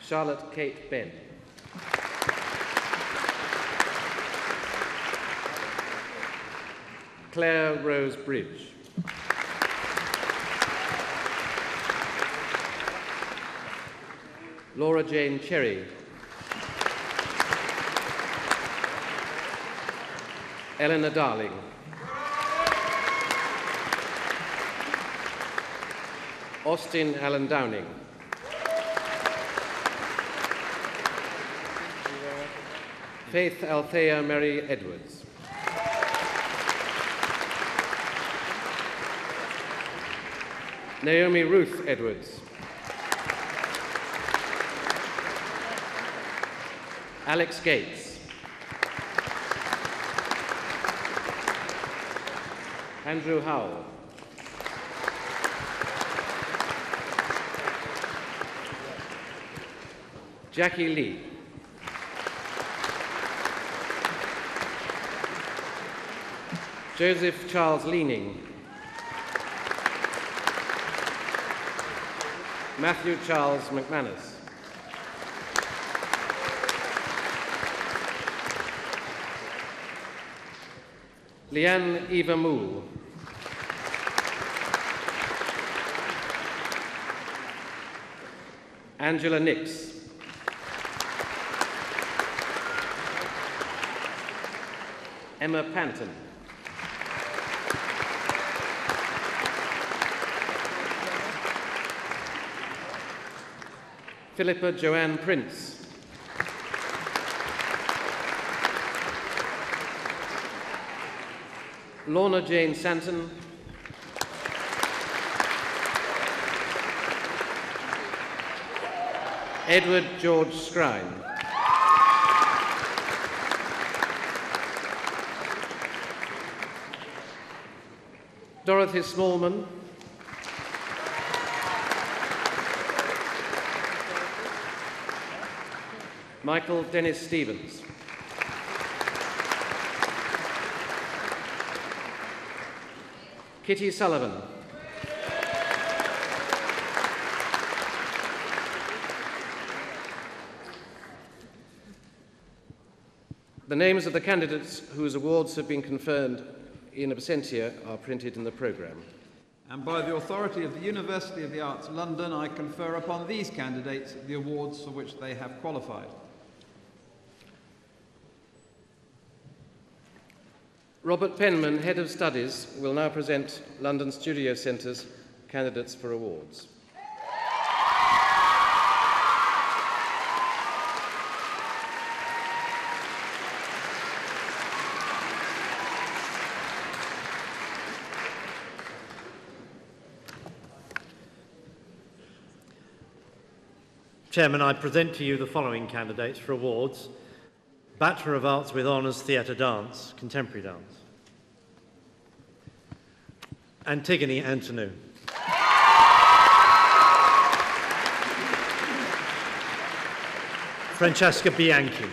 Charlotte Kate Ben. Claire Rose Bridge. Laura Jane Cherry. Eleanor Darling. Austin Allen Downing. Faith Althea Mary Edwards. Naomi Ruth Edwards. Alex Gates. Andrew Howell. Jackie Lee. Joseph Charles Leaning. Matthew Charles McManus. Leanne Eva Moole. Angela Nix. Emma Panton. Philippa Joanne Prince. Lorna Jane Santon. Edward George Scrine. Dorothy Smallman. Michael Dennis Stevens. Kitty Sullivan. The names of the candidates whose awards have been conferred in absentia are printed in the programme. And by the authority of the University of the Arts London, I confer upon these candidates the awards for which they have qualified. Robert Penman, Head of Studies, will now present London Studio Centre's candidates for awards. Chairman, I present to you the following candidates for awards. Bachelor of Arts with Honours Theatre Dance, Contemporary Dance. Antigone Antonou. Francesca Bianchi.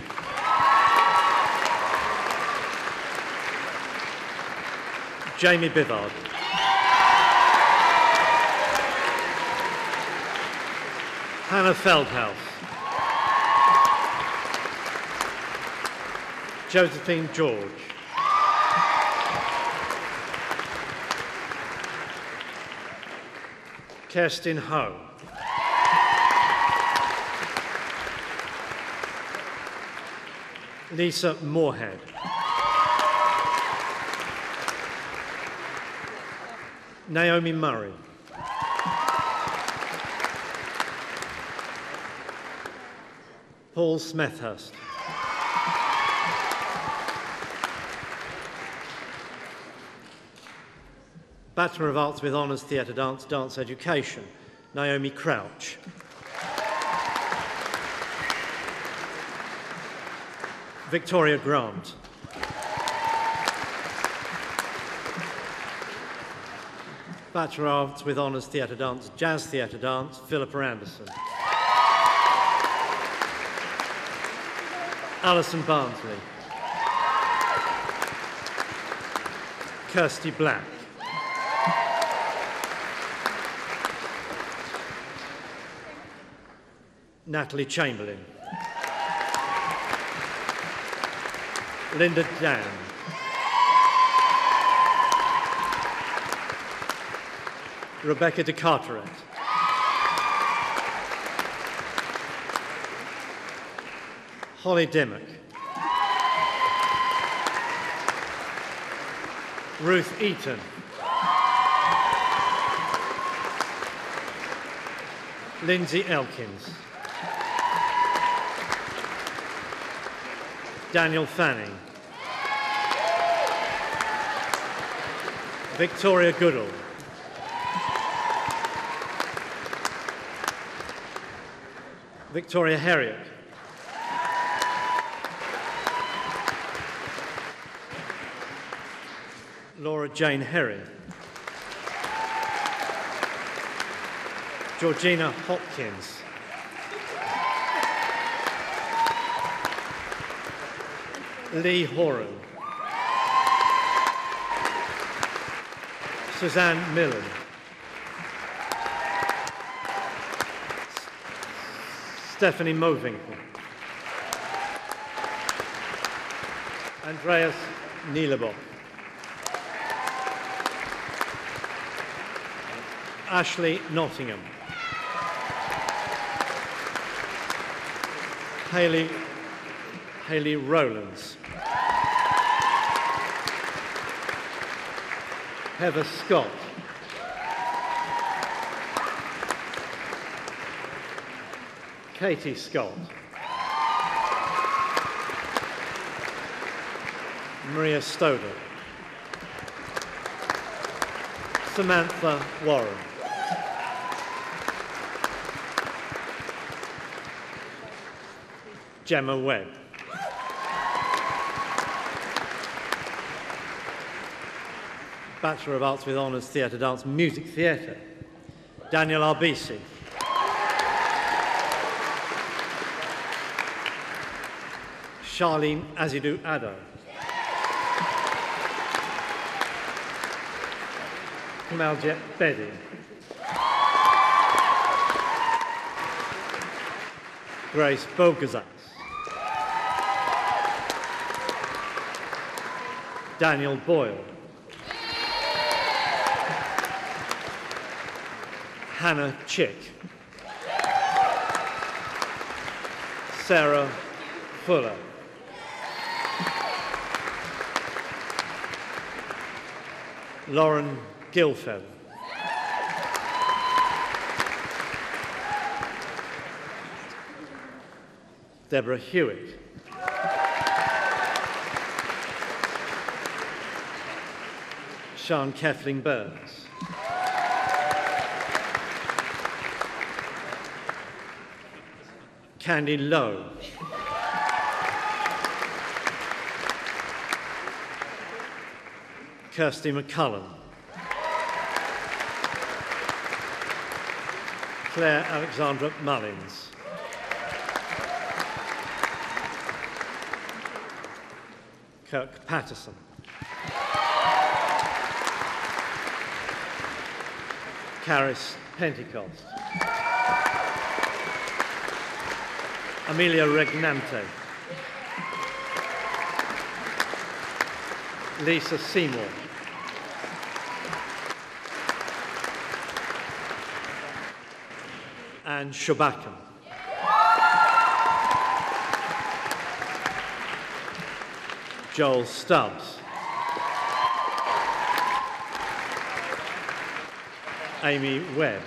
Jamie Bivard. Hannah Feldhaus. Josephine George. Kerstin Ho. Lisa Moorhead. Naomi Murray. Paul Smethurst. Bachelor of Arts with Honours Theatre Dance, Dance Education, Naomi Crouch. Victoria Grant. Bachelor of Arts with Honours Theatre Dance, Jazz Theatre Dance, Philippa Anderson. Alison Barnsley. Kirsty Black. Natalie Chamberlain. Linda Dan. Rebecca de Carteret. Holly Dimmock. Ruth Eaton. Lindsay Elkins. Daniel Fanning. Victoria Goodall. Victoria Herriot. Laura Jane Herring. Georgina Hopkins. Lee Horan. Suzanne Millen. Stephanie Mowinkle. Andreas Nielebock. Ashley Nottingham. Hayley Rowlands. Heather Scott. Katie Scott. Maria Stoder. Samantha Warren. Gemma Webb. Bachelor of Arts with Honours Theatre Dance Music Theatre. Daniel Arbisi. Charlene Azidou Addo. Kamaljet Bedi. Grace Bogazas. Daniel Boyle. Hannah Chick. Sarah Fuller. Lauren Gilfeld. Deborah Hewitt. Sian Keffling Burns. Candy Lowe. Kirsty McCullum. Claire Alexandra Mullins. Kirk Patterson. Caris Pentecost. Amelia Regnante. Lisa Seymour. Anne Shubakum. Joel Stubbs. Amy Webb.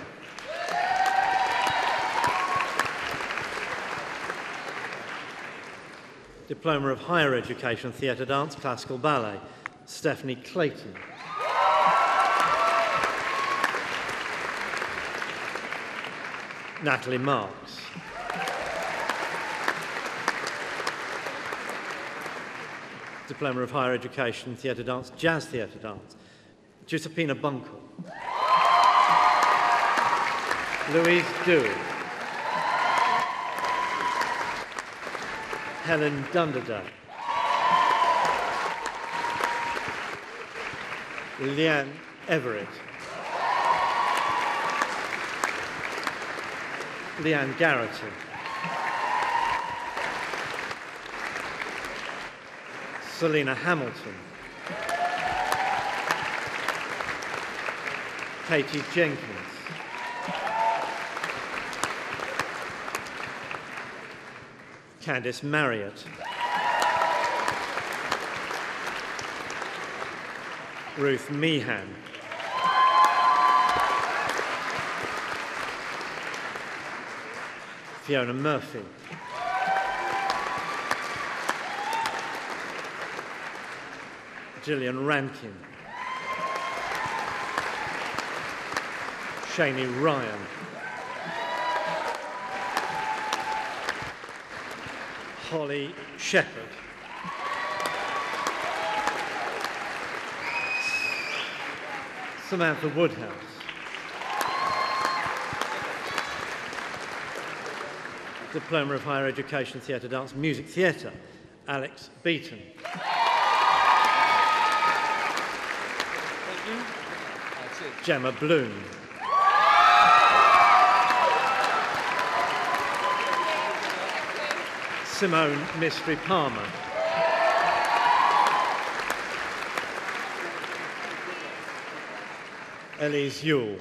Diploma of Higher Education, Theatre Dance, Classical Ballet, Stephanie Clayton. Natalie Marks. Diploma of Higher Education, Theatre Dance, Jazz Theatre Dance, Giuseppina Bunkle. Louise Dewey. Helen Dunderday. Leanne Everett. Leanne Garrity. Selena Hamilton. Katie Jenkins. Candice Marriott. Ruth Meehan. Fiona Murphy. Gillian Rankin. Shani Ryan. Holly Shepherd. Samantha Woodhouse. Diploma of Higher Education, Theatre Dance, Music Theatre, Alex Beaton. Gemma Bloom. Simone Mystery Palmer. Elise Yule.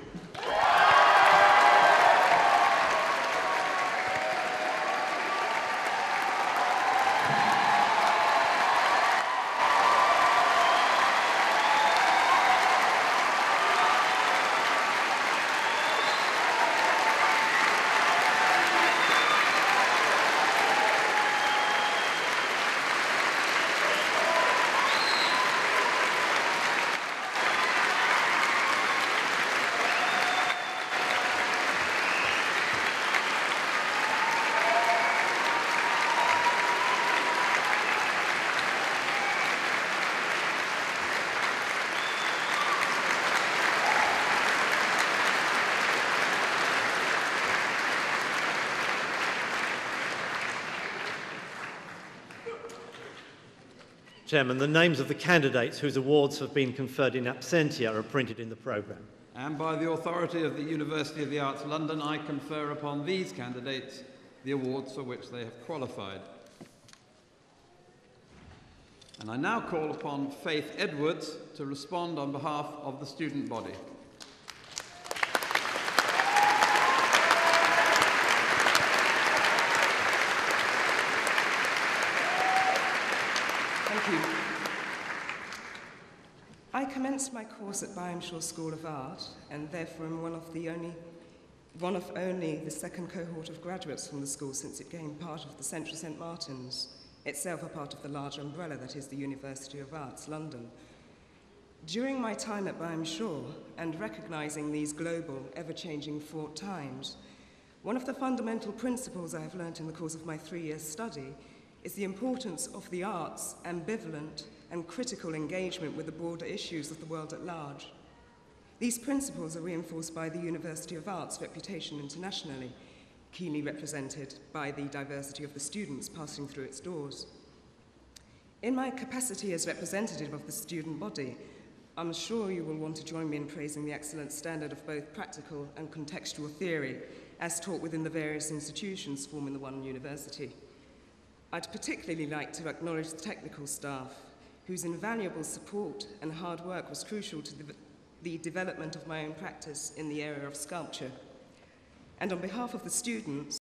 Chairman, the names of the candidates whose awards have been conferred in absentia are printed in the programme. And by the authority of the University of the Arts London, I confer upon these candidates the awards for which they have qualified. And I now call upon Faith Edwards to respond on behalf of the student body. Thank you. I commenced my course at Byamshore School of Art, and therefore am one of only the second cohort of graduates from the school since it became part of the Central St Martin's, itself a part of the large umbrella that is the University of Arts, London. During my time at Byamshore, and recognising these global, ever-changing fraught times, one of the fundamental principles I have learnt in the course of my 3-year study is the importance of the arts' ambivalent and critical engagement with the broader issues of the world at large. These principles are reinforced by the University of Arts' reputation internationally, keenly represented by the diversity of the students passing through its doors. In my capacity as representative of the student body, I'm sure you will want to join me in praising the excellent standard of both practical and contextual theory as taught within the various institutions forming the one university. I'd particularly like to acknowledge the technical staff, whose invaluable support and hard work was crucial to the development of my own practice in the area of sculpture. And on behalf of the students,